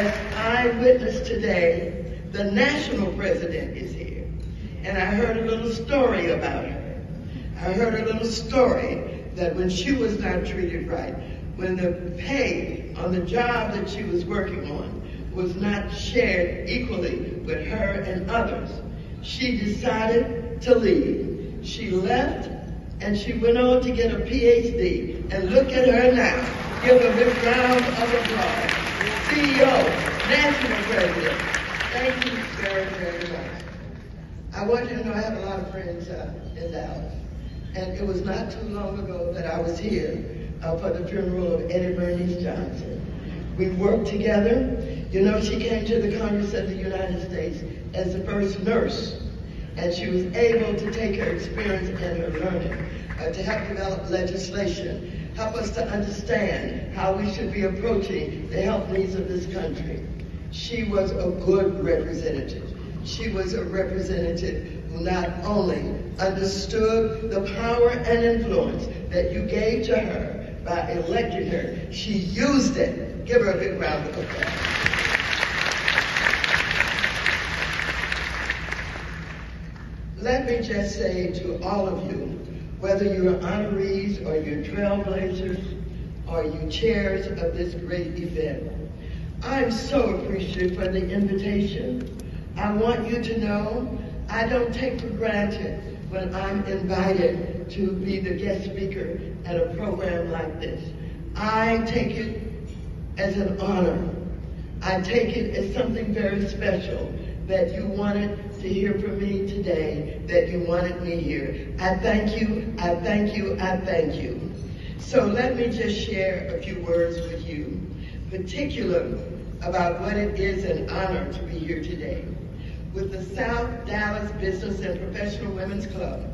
As I witnessed today, the national president is here. And I heard a little story about her. I heard a little story that when she was not treated right, when the pay on the job that she was working on was not shared equally with her and others, she decided to leave. She left and she went on to get a PhD. And look at her now. Give a big round of applause. CEO, National President. Thank you very, very much. I want you to know I have a lot of friends in Dallas. And it was not too long ago that I was here for the funeral of Eddie Bernice Johnson. We worked together. You know, she came to the Congress of the United States as the first nurse. And she was able to take her experience and her learning to help develop legislation, help us to understand how we should be approaching the health needs of this country. She was a good representative. She was a representative who not only understood the power and influence that you gave to her by electing her, she used it. Give her a big round of applause. Let me just say to all of you, whether you're honorees or you're trailblazers or you chairs of this great event, I'm so appreciative for the invitation. I want you to know I don't take for granted when I'm invited to be the guest speaker at a program like this. I take it as an honor. I take it as something very special that you wanted to hear from me today, that you wanted me here. I thank you, I thank you, I thank you. So let me just share a few words with you, particularly about what it is an honor to be here today with the South Dallas Business and Professional Women's Club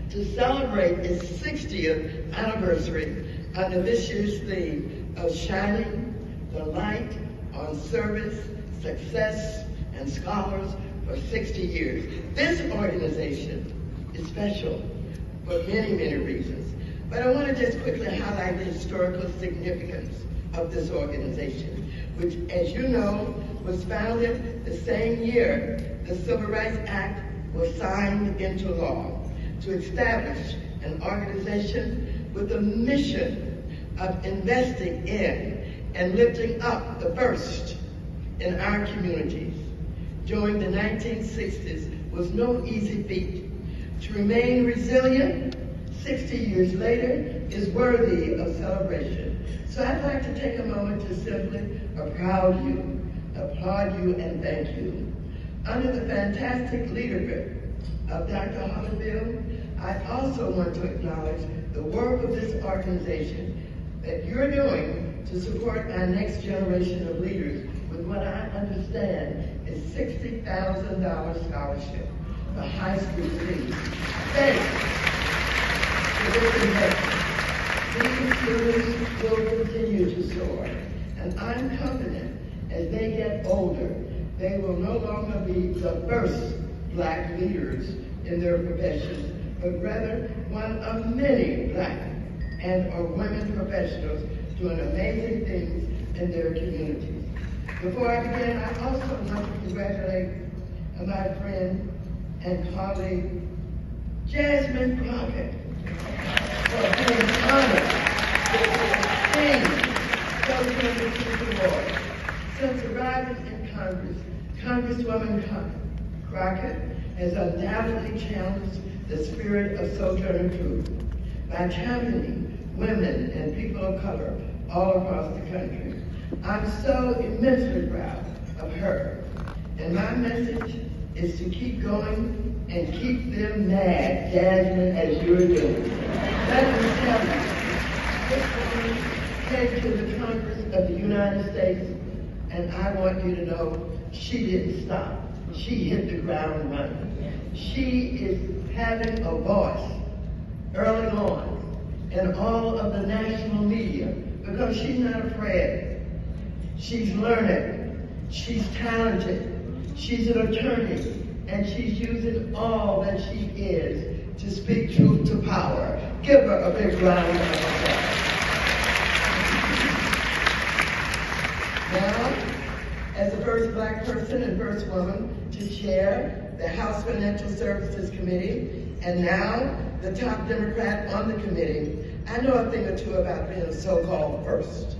to celebrate its 60th anniversary under this year's theme of shining the light on service, success, and scholars for 60 years. This organization is special for many, many reasons. But I want to just quickly highlight the historical significance of this organization, which, as you know, was founded the same year the Civil Rights Act was signed into law to establish an organization with a mission of investing in and lifting up the first in our communities. During the 1960s was no easy feat. To remain resilient 60 years later is worthy of celebration. So I'd like to take a moment to simply applaud you, and thank you. Under the fantastic leadership of Dr. Hollyville, I also want to acknowledge the work of this organization that you're doing to support our next generation of leaders with what I understand is $60,000 scholarship for high school students. Thanks for this investment. These students will continue to soar, and I'm confident as they get older, they will no longer be the first Black leaders in their professions, but rather one of many Black and or women professionals doing amazing things in their communities. Before I begin, I also want to congratulate my friend and colleague, Jasmine Crockett, for being honored with the Social Award. Since arriving in Congress, Congresswoman Crockett has undoubtedly challenged the spirit of Sojourner Truth by championing women and people of color all across the country. I'm so immensely proud of her, and my message is to keep going and keep them mad, Jasmine, as you're doing. Let me tell you, this woman came to the Congress of the United States, and I want you to know she didn't stop. She hit the ground running. She is having a voice early on in all of the national media because she's not afraid. She's learning. She's talented. She's an attorney, and she's using all that she is to speak truth to power. Give her a big round of applause. Now, As the first Black person and first woman to chair the House Financial Services Committee, and now the top Democrat on the committee, I know a thing or two about being a so-called first.